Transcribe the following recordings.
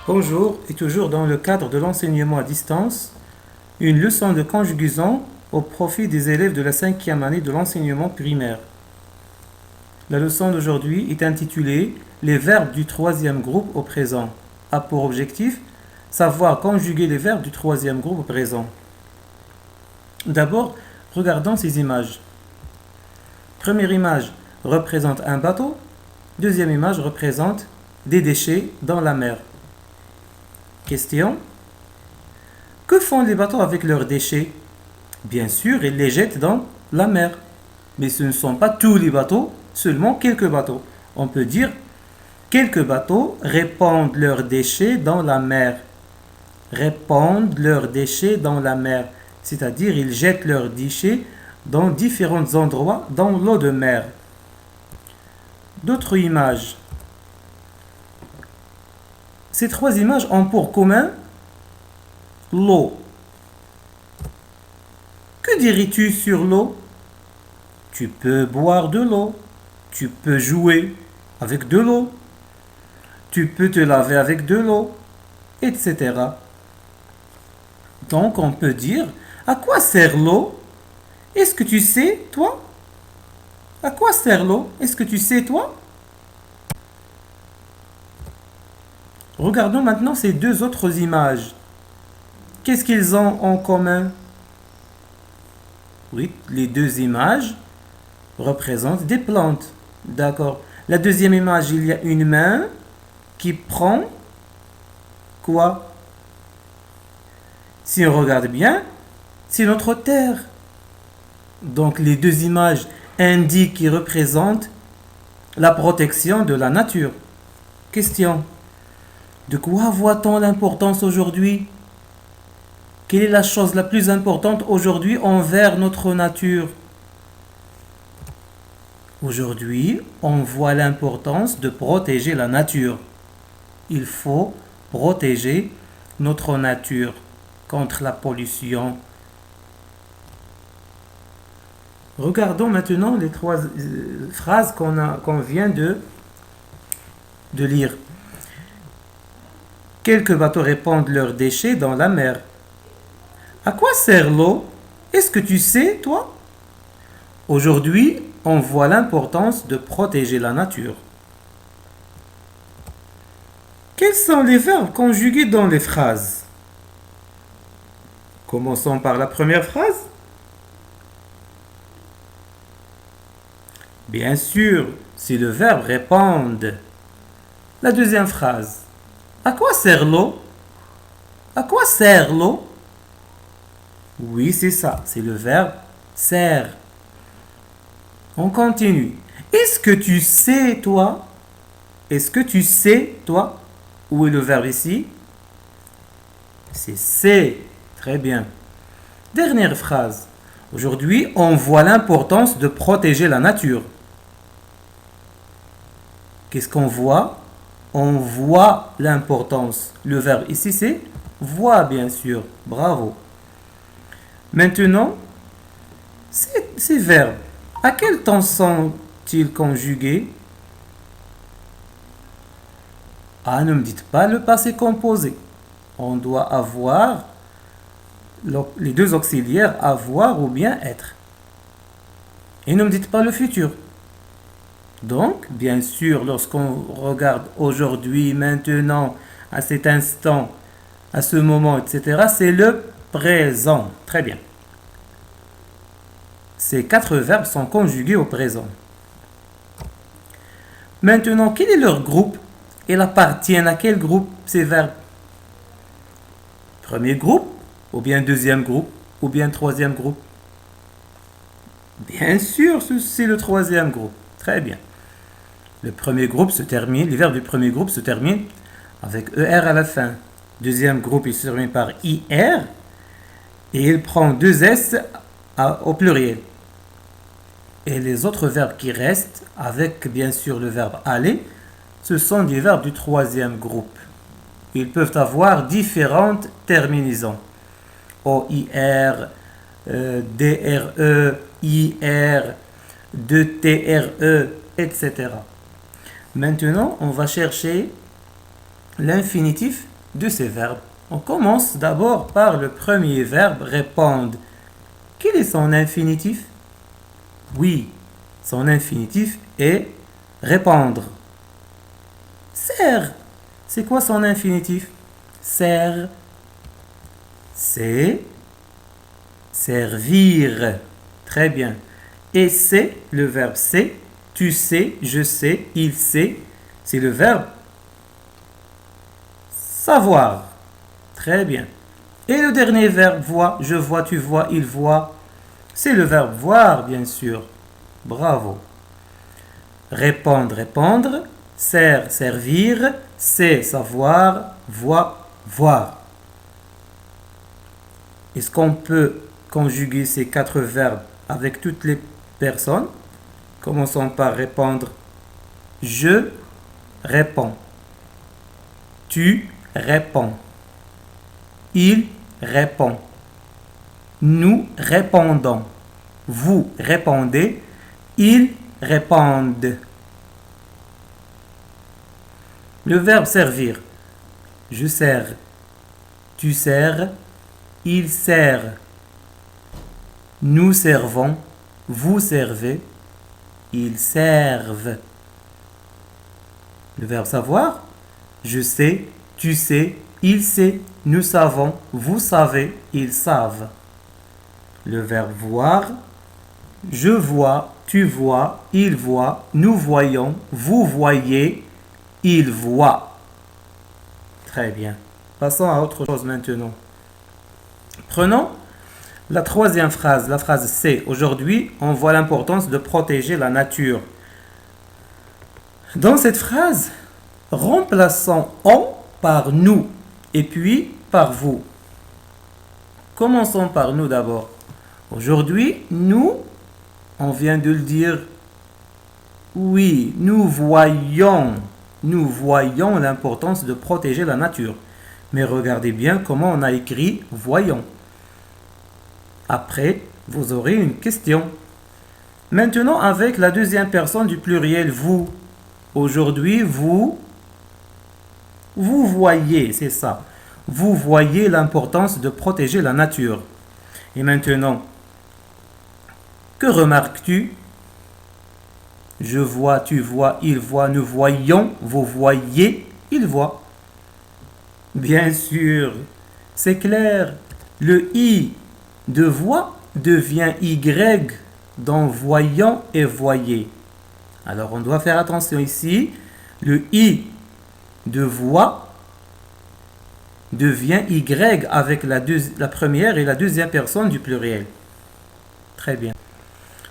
Bonjour, et toujours dans le cadre de l'enseignement à distance, une leçon de conjugaison au profit des élèves de la 5e année de l'enseignement primaire. La leçon d'aujourd'hui est intitulée Les verbes du troisième groupe au présent. A pour objectif savoir conjuguer les verbes du troisième groupe au présent. D'abord, regardons ces images. Première image représente un bateau. Deuxième image représente des déchets dans la mer. Question. Que font les bateaux avec leurs déchets? Bien sûr, ils les jettent dans la mer. Mais ce ne sont pas tous les bateaux, seulement quelques bateaux. On peut dire quelques bateaux répandent leurs déchets dans la mer. Répandent leurs déchets dans la mer. C'est-à-dire ils jettent leurs déchets dans différents endroits dans l'eau de mer. D'autres images. Ces trois images ont pour commun l'eau. Que dirais-tu sur l'eau? Tu peux boire de l'eau. Tu peux jouer avec de l'eau. Tu peux te laver avec de l'eau, etc. Donc on peut dire, à quoi sert l'eau? Est-ce que tu sais, toi? À quoi sert l'eau? Est-ce que tu sais, toi? Regardons maintenant ces deux autres images. Qu'est-ce qu'ils ont en commun? Oui, les deux images représentent des plantes. D'accord. La deuxième image, il y a une main qui prend quoi? Si on regarde bien, c'est notre terre. Donc les deux images indiquent et représentent la protection de la nature. Question. De quoi voit-on l'importance aujourd'hui? Quelle est la chose la plus importante aujourd'hui envers notre nature? Aujourd'hui, on voit l'importance de protéger la nature. Il faut protéger notre nature contre la pollution. Regardons maintenant les trois phrases qu'on vient de lire. Quelques bateaux répandent leurs déchets dans la mer. À quoi sert l'eau? Est-ce que tu sais, toi? Aujourd'hui, on voit l'importance de protéger la nature. Quels sont les verbes conjugués dans les phrases? Commençons par la première phrase. Bien sûr, c'est le verbe répandre. La deuxième phrase. À quoi sert l'eau? À quoi sert l'eau? Oui, c'est ça, c'est le verbe sert. On continue. Est-ce que tu sais, toi? Est-ce que tu sais, toi? Où est le verbe ici? C'est. Très bien. Dernière phrase. Aujourd'hui, on voit l'importance de protéger la nature. Qu'est-ce qu'on voit? On voit l'importance. Le verbe ici, c'est voit, bien sûr. Bravo. Maintenant, ces verbes, à quel temps sont-ils conjugués? Ah, ne me dites pas le passé composé. On doit avoir les deux auxiliaires avoir ou bien être. Et ne me dites pas le futur. Donc, bien sûr, lorsqu'on regarde aujourd'hui, maintenant, à cet instant, à ce moment, etc., c'est le présent. Très bien. Ces quatre verbes sont conjugués au présent. Maintenant, quel est leur groupe? Ils appartiennent à quel groupe ces verbes? Premier groupe, ou bien deuxième groupe, ou bien troisième groupe? Bien sûr, c'est le troisième groupe. Très bien. Le premier groupe se termine, les verbes du premier groupe se terminent avec ER à la fin. Deuxième groupe, il se termine par IR et il prend deux S au pluriel. Et les autres verbes qui restent, avec bien sûr le verbe aller, ce sont des verbes du troisième groupe. Ils peuvent avoir différentes terminaisons. OIR, DRE, IR, 2TRE, etc. Maintenant, on va chercher l'infinitif de ces verbes. On commence d'abord par le premier verbe, répondre. Quel est son infinitif? Oui, son infinitif est répondre. Sert. C'est quoi son infinitif? Sert. C'est servir. Très bien. Et c'est le verbe c'est. Tu sais, je sais, il sait. C'est le verbe savoir. Très bien. Et le dernier verbe voir, je vois, tu vois, il voit. C'est le verbe voir, bien sûr. Bravo. Répondre, répondre. Sert, servir. C'est savoir, voir. Est-ce qu'on peut conjuguer ces 4 verbes avec toutes les personnes? Commençons par répondre. Je réponds. Tu réponds. Il répond. Nous répondons. Vous répondez. Ils répondent. Le verbe servir. Je sers. Tu sers. Il sert. Nous servons. Vous servez. Ils servent. Le verbe savoir. Je sais. Tu sais. Il sait. Nous savons. Vous savez. Ils savent. Le verbe voir. Je vois. Tu vois. Il voit. Nous voyons. Vous voyez. Il voit. Très bien. Passons à autre chose maintenant. Prenons la troisième phrase, la phrase C. Aujourd'hui, on voit l'importance de protéger la nature. Dans cette phrase, remplaçons on par nous et puis par vous. Commençons par nous d'abord. Aujourd'hui, nous, on vient de le dire, oui, nous voyons l'importance de protéger la nature. Mais regardez bien comment on a écrit voyons. Après, vous aurez une question. Maintenant, avec la deuxième personne du pluriel vous. Aujourd'hui, vous voyez, c'est ça. Vous voyez l'importance de protéger la nature. Et maintenant, que remarques-tu? Je vois, tu vois, il voit, nous voyons, vous voyez, il voit. Bien sûr, c'est clair. Le i de voix devient y dans voyant et voyez. Alors on doit faire attention ici. Le i de voix devient y avec la première et la deuxième personne du pluriel. Très bien.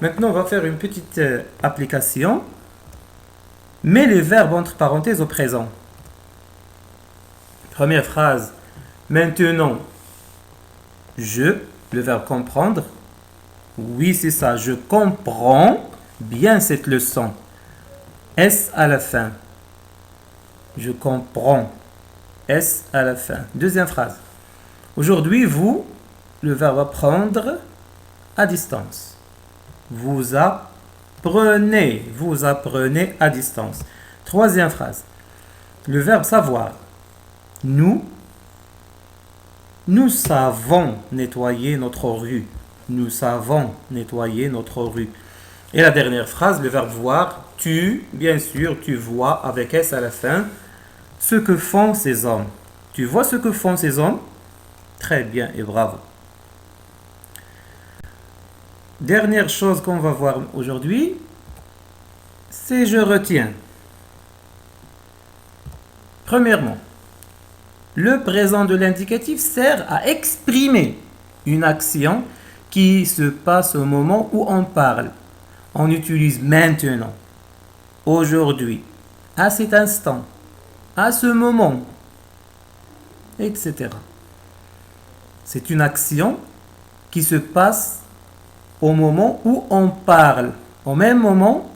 Maintenant, on va faire une petite application. Mets les verbes entre parenthèses au présent. Première phrase. Maintenant, je, le verbe comprendre. Oui, c'est ça. Je comprends bien cette leçon. S à la fin. Je comprends. S à la fin. Deuxième phrase. Aujourd'hui, vous, le verbe apprendre à distance. Vous apprenez à distance. Troisième phrase. Le verbe savoir. Nous savons nettoyer notre rue. Nous savons nettoyer notre rue. Et la dernière phrase, le verbe voir. Tu, bien sûr, tu vois avec S à la fin, ce que font ces hommes. Tu vois ce que font ces hommes? Très bien et bravo. Dernière chose qu'on va voir aujourd'hui, c'est je retiens. Premièrement, le présent de l'indicatif sert à exprimer une action qui se passe au moment où on parle. On utilise maintenant, aujourd'hui, à cet instant, à ce moment, etc. C'est une action qui se passe au moment où on parle, au même moment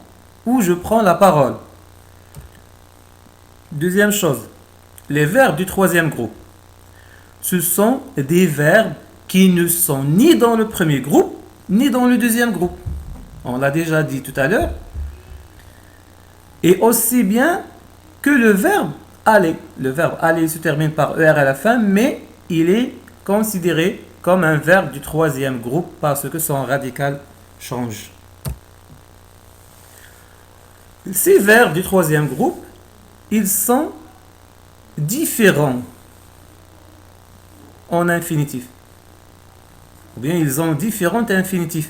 où je prends la parole. Deuxième chose, les verbes du troisième groupe. Ce sont des verbes qui ne sont ni dans le premier groupe, ni dans le deuxième groupe. On l'a déjà dit tout à l'heure. Et aussi bien que le verbe aller. Le verbe aller se termine par ER à la fin, mais il est considéré comme un verbe du troisième groupe parce que son radical change. Ces verbes du troisième groupe, ils sont différents en infinitif. Ou bien ils ont différents infinitifs.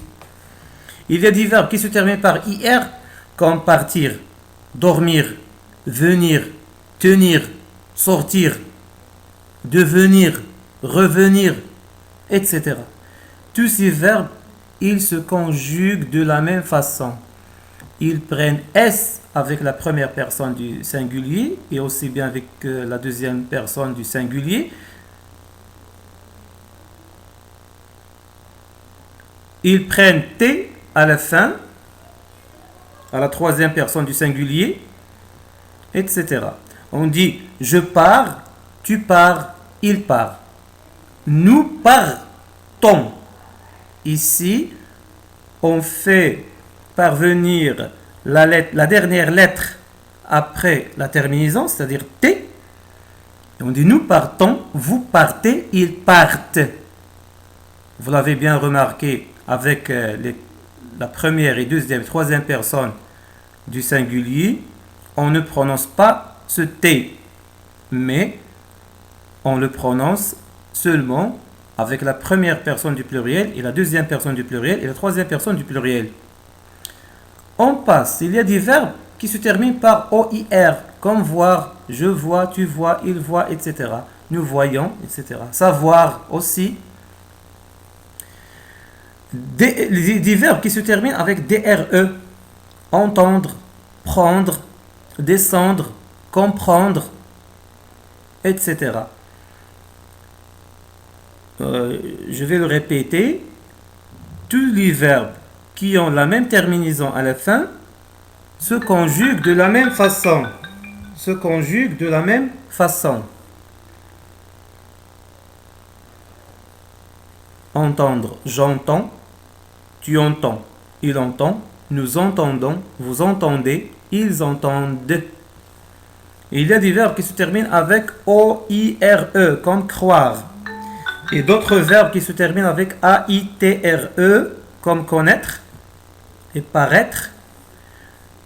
Il y a des verbes qui se terminent par IR, comme partir, dormir, venir, tenir, sortir, devenir, revenir, etc. Tous ces verbes, ils se conjuguent de la même façon. Ils prennent S avec la première personne du singulier et aussi bien avec la deuxième personne du singulier. Ils prennent T à la fin, à la troisième personne du singulier, etc. On dit je pars, tu pars, il part. Nous partons. Ici, on fait parvenir la dernière lettre après la terminaison, c'est-à-dire T. Et on dit nous partons, vous partez, ils partent. Vous l'avez bien remarqué avec la première et deuxième et troisième personne du singulier, on ne prononce pas ce T, mais on le prononce seulement avec la première personne du pluriel et la deuxième personne du pluriel et la troisième personne du pluriel. On passe, il y a des verbes qui se terminent par OIR, comme voir, je vois, tu vois, il voit, etc. Nous voyons, etc. Savoir aussi. Des verbes qui se terminent avec DRE, entendre, prendre, descendre, comprendre, etc. Je vais le répéter. Tous les verbes qui ont la même terminaison à la fin se conjuguent de la même façon. Entendre, j'entends, tu entends, il entend, nous entendons, vous entendez, ils entendent. Il y a des verbes qui se terminent avec OIRE, comme croire. Et d'autres verbes qui se terminent avec AITRE, comme connaître et paraître.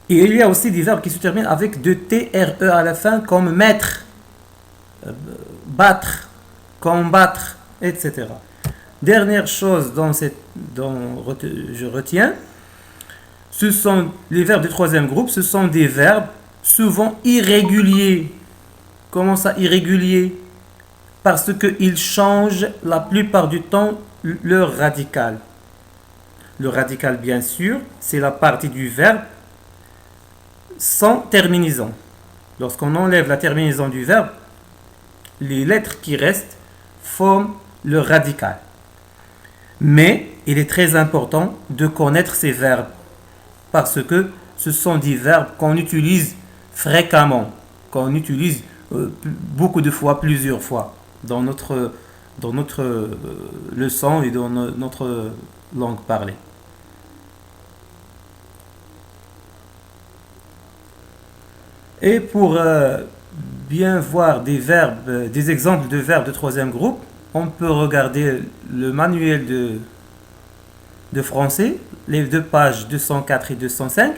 Et il y a aussi des verbes qui se terminent avec de TRE à la fin, comme mettre, battre, combattre, etc. Dernière chose dont je retiens, ce sont les verbes du troisième groupe, ce sont des verbes souvent irréguliers. Comment ça, irréguliers? Parce qu'ils changent la plupart du temps leur radical. Le radical, bien sûr, c'est la partie du verbe sans terminaison. Lorsqu'on enlève la terminaison du verbe, les lettres qui restent forment le radical. Mais il est très important de connaître ces verbes parce que ce sont des verbes qu'on utilise fréquemment, qu'on utilise beaucoup de fois, plusieurs fois dans notre leçon et dans notre langue parlée. Et pour bien voir des exemples de verbes de troisième groupe, on peut regarder le manuel de français, les deux pages 204 et 205.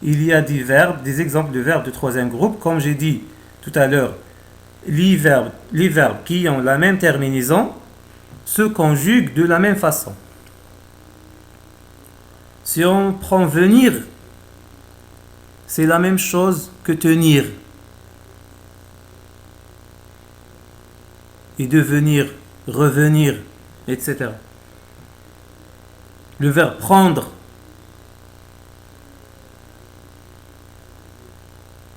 Il y a des exemples de verbes de troisième groupe. Comme j'ai dit tout à l'heure, les verbes qui ont la même terminaison se conjuguent de la même façon. Si on prend venir, c'est la même chose que tenir. Et devenir, revenir, etc. Le verbe prendre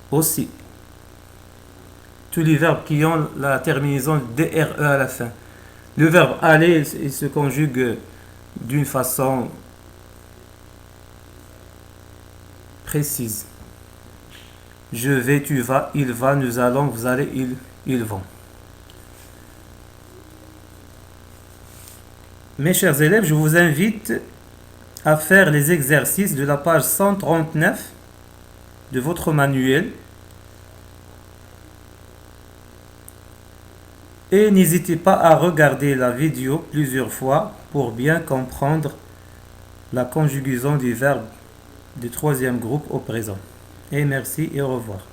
aussi. Tous les verbes qui ont la terminaison DRE à la fin. Le verbe aller, il se conjugue d'une façon précise. Je vais, tu vas, il va, nous allons, vous allez, ils vont. Mes chers élèves, je vous invite à faire les exercices de la page 139 de votre manuel Et n'hésitez pas à regarder la vidéo plusieurs fois pour bien comprendre la conjugaison du verbe du troisième groupe au présent. Et merci et au revoir.